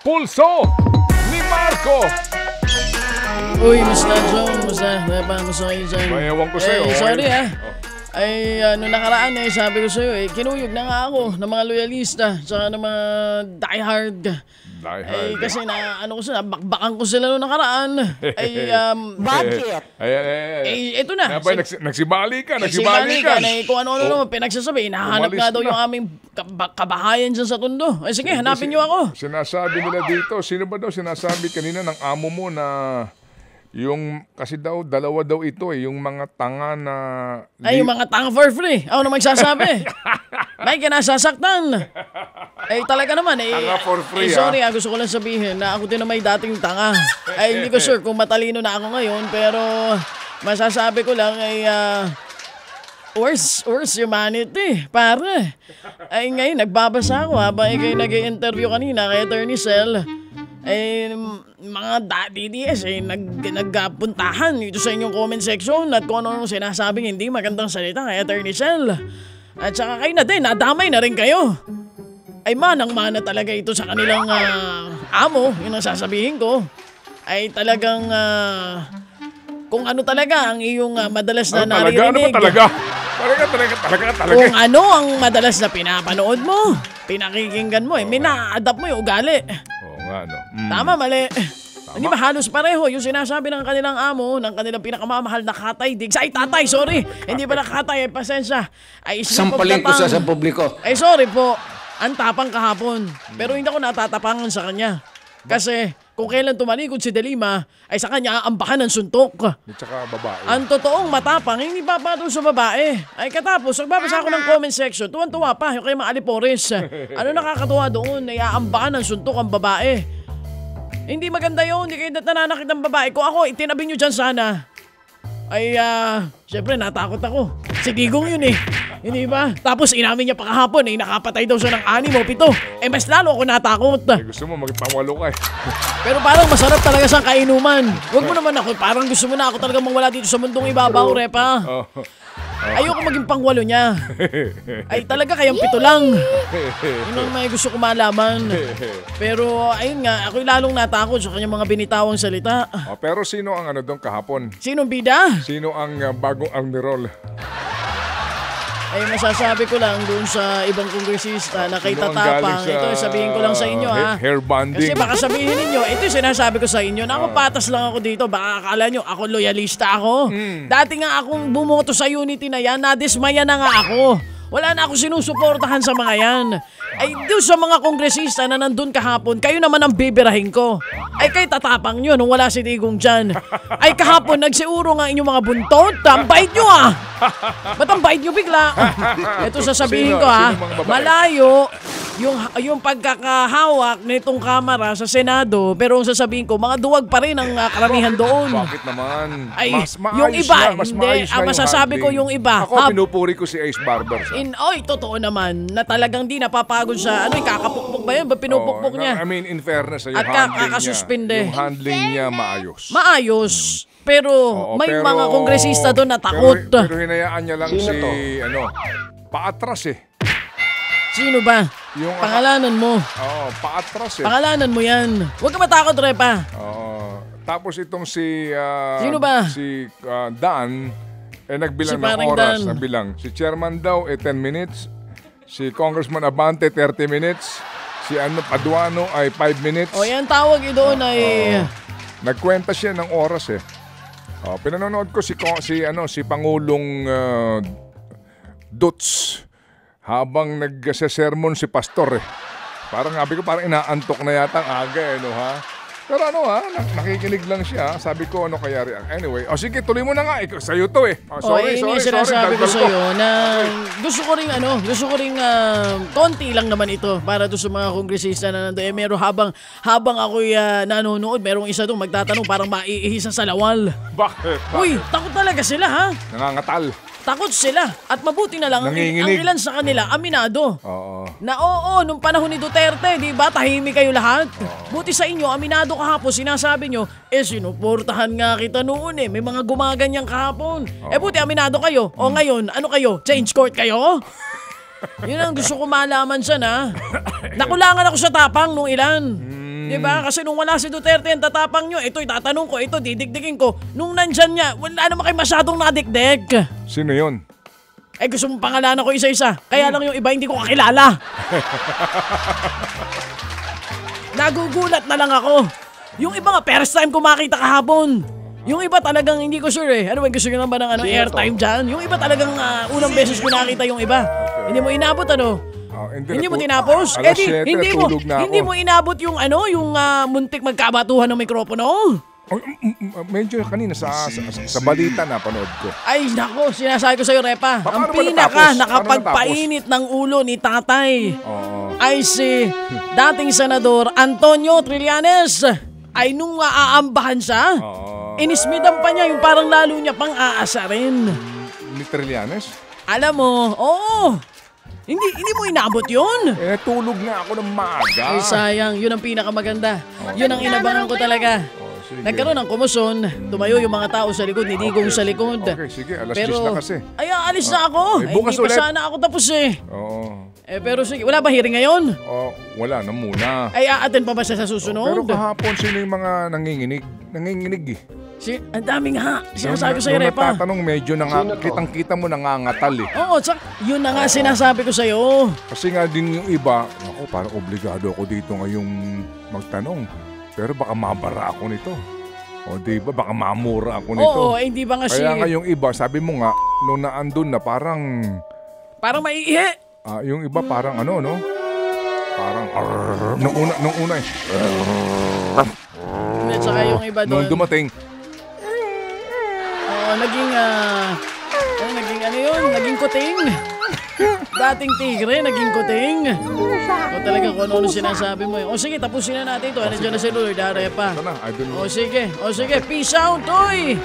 Pulso ni Marco. Uy, Mr. John, musta kayo dyan? Ewan ko sa'yo. Sorry Ay, nung nakaraan sabi ko sa'yo kinuyog na nga ako ng mga loyalista tsaka ng mga diehard. Kasi bakbakan ko sila nung nakaraan. Bakit? Ito na. Nagsibali ka. Kung ano-ano naman pinagsasabi, hinahanap nga daw yung aming kabahayan dyan sa Tondo. Sige, hanapin niyo ako. Sinasabi nila dito, sino ba daw sinasabi kanina ng amo mo na kasi daw, dalawa daw ito yung mga tanga na... Yung mga tanga for free. Ako na magsasabi. May kinasasaktan. Talaga naman Tanga for free sorry gusto ko lang sabihin na ako din na may dating tanga. Hindi ko sure kung matalino na ako ngayon, pero masasabi ko lang worse humanity, pare. Ngayon, nagbabasa ako habang kayo nag-i-interview kanina kay Attorney Cell. Mga DDS nagpuntahan dito sa inyong comment section at kung ano sinasabing hindi magandang salita kay Attorney Cell. At saka kayo na din, nadamay na rin kayo. Manang-mana talaga ito sa kanilang amo, yun ang sasabihin ko. Talagang kung ano talaga ang iyong madalas na naririnig. Ano ba talaga? Talaga. Kung ano ang madalas na pinapanood mo, pinakikinggan mo, mina-adapt mo yung ugali. Tama, mali. Hindi ba halos pareho yung sinasabi ng kanilang amo, ng kanilang pinakamamahal na katay, tatay, sorry. Hindi ba na katay, pasensya. Sampalin ko sa publiko. Sorry po. Ang tapang kahapon. Pero hindi ako natatapangan sa kanya. Kasi kung kailan tumalikod si Delima, sa kanya aambakan ng suntok. At saka babae. Ang totoong matapang, hindi papatol sa babae. Katapos, nagbabasa ako ng comment section, tuwan-tuwa pa yung kay mga Alipores. Ano nakakatuwa doon? Aambakan ng suntok ang babae. Hindi maganda yun, hindi kayo nananakit ng babae. Kung ako, itinabi nyo dyan sana. Siyempre natakot ako. Si Digong yun Hindi ba? Tapos inamin niya pa kahapon nakapatay daw siya ng 6 o 7. Mas lalo ako natakot. Gusto mo magpawalo ka Pero parang masarap talaga sa kainuman. Huwag mo naman ako, parang gusto mo na ako talagang mawala dito sa mundong ibabaw, Repa. Ayoko maging pangwalo niya. Talaga kayang 7 lang. Yun ang may gusto ko malaman. Pero ayun nga, ako'y lalong natakot sa kanyang mga binitawang salita. Pero sino ang doon kahapon? Sinong bida? Sino ang bagong Almirol? Masasabi ko lang doon sa ibang kongresista na kay Tatapang, ito sabihin ko lang sa inyo hair bonding. Kasi baka sabihin ninyo, ito sinasabi ko sa inyo na ako patas lang ako dito, baka akala nyo ako loyalista ako. Dati nga akong bumoto sa unity na yan, nadismaya na nga ako. Wala na ako sinusuportahan sa mga yan. Doon sa mga kongresista na nandun kahapon, kayo naman ang bibirahin ko. Kay Tatapang nyo nung wala si Digong dyan. Kahapon nagsiuro nga inyong mga buntot. Ang bait nyo Ba't ang bait nyo bigla? Ito sasabihin ko malayo yung pagkakahawak nitong kamera sa Senado, pero ang sasabihin ko, mga duwag pa rin ang karamihan doon. Bakit naman? Yung iba, masasabi ko yung iba. Ako, pinupuri ko si Ace Barber. Totoo naman na talagang di napapagod siya. Kakapukpok ba yan? Ba pinupukpok niya? In fairness, yung kakasuspinde. Yung handling niya maayos. Pero may mga kongresista doon na takot. Pero hinayaan niya lang paatras Sino ba? Pangalanan mo. Paatras Pangalanan mo yan. Huwag ka matakot, Repa. Tapos itong si... Sino ba? Si Dan, nagbilang Si ng oras. Dan. Nagbilang. Si Chairman daw, 10 minutes. Si Congressman Abante, 30 minutes. Si Paduano ay 5 minutes. Yan tawag doon Nagkwenta siya ng oras pinanonood ko si Pangulong Dutz habang nagse-sermon si pastor Parang inaantok na yata ang aga Pero nakikinig lang siya. Sabi ko kaya anyway. Sige, tuloy mo na nga. Sa'yo to Sorry. Sinasabi ko sa'yo na gusto ko ring konti lang naman ito para doon sa mga kongresista na nandun. Meron habang ako'y nanonood, merong isa doon magtatanong parang maiihi sa salawal. Bakit? Uy, takot talaga sila Nangangatal. Takot sila at mabuti na lang ang ilan sa kanila aminado. Na nung panahon ni Duterte, di ba, tahimik kayo lahat? Buti sa inyo, aminado kahapon, sinasabi nyo, sinuportahan nga kita noon may mga gumaganyang kahapon. Buti aminado kayo. Ngayon, ano kayo? Change court kayo? Yun ang gusto ko malaman siya Nakulangan ako sa tapang nung ilan. Di ba? Kasi nung wala si Duterte, ang tatapang nyo, ito itatanong ko, ito didikdikin ko. Nung nandyan niya, wala naman kayo masyadong nadikdik. Sino yun? Eh gusto mong pangalanan ko isa-isa. Kaya lang yung iba hindi ko kakilala. Nagugulat na lang ako. Yung iba nga, first time ko makita kahapon. Yung iba talagang hindi ko sure eh. Ano ba, gusto nyo naman ng airtime dyan? Yung iba talagang unang beses ko nakita yung iba. Hindi mo inabot ano? Hindi mo tinapos? Alas 7, tulog na ako. Hindi mo inabot yung yung muntik magkabatuhan ng mikropono? Medyo kanina sa balita na panood ko. Ay, nako, sinasabi ko sa'yo, Repa. Paano Ang ba pinaka natapos? nakapagpainit ng ulo ni tatay Oo. ay si dating senador Antonio Trillanes. Ay nung aambahan siya, Oo. inismidan pa niya yung parang lalo niya pang aasarin. Ni Trillanes? Alam mo, oo. Hindi mo inabot yun. Tulog na ako ng maaga. Ay sayang, yun ang pinakamaganda. Yun ang inabangan ko talaga. Sige. Nagkaroon ng kumusyon, tumayo yung mga tao sa likod, niligong sa likod. Okay, sige. Alas 10 Pero, na kasi. ay aalis na ako. Eh, bukas hindi pa ulit. sana ako tapos eh. Oo. Pero sige, wala ba hearing ngayon? Wala na muna. Ay aaten pa ba siya sa susunod? Pero kahapon, sino yung mga nanginginig? Nanginginig eh. Ang dami nga. Sinasabi ko sa'yo, Nung Repa. natatanong, medyo kitang-kita mo nangangatal eh. Oo, yun na nga sinasabi ko sa'yo. Kasi nga din yung iba, ako parang obligado ako dito ngayong magtanong. Pero baka mabara ako nito. O diba, baka mamura ako nito. Oo, hindi ba nga Kaya nga yung iba, sabi mo nga, nung naandun na parang... Parang maiihi. yung iba parang ano, no? Parang... nung una eh. At saka yung iba doon. Nung dumating, Naging naging kuting. Dating tigre, naging kuting. O talaga kung ano sinasabi mo. O sige, tapusin na natin ito. Nandiyan na si Lord, Repa. ito na, I don't know. O sige, peace out, toy!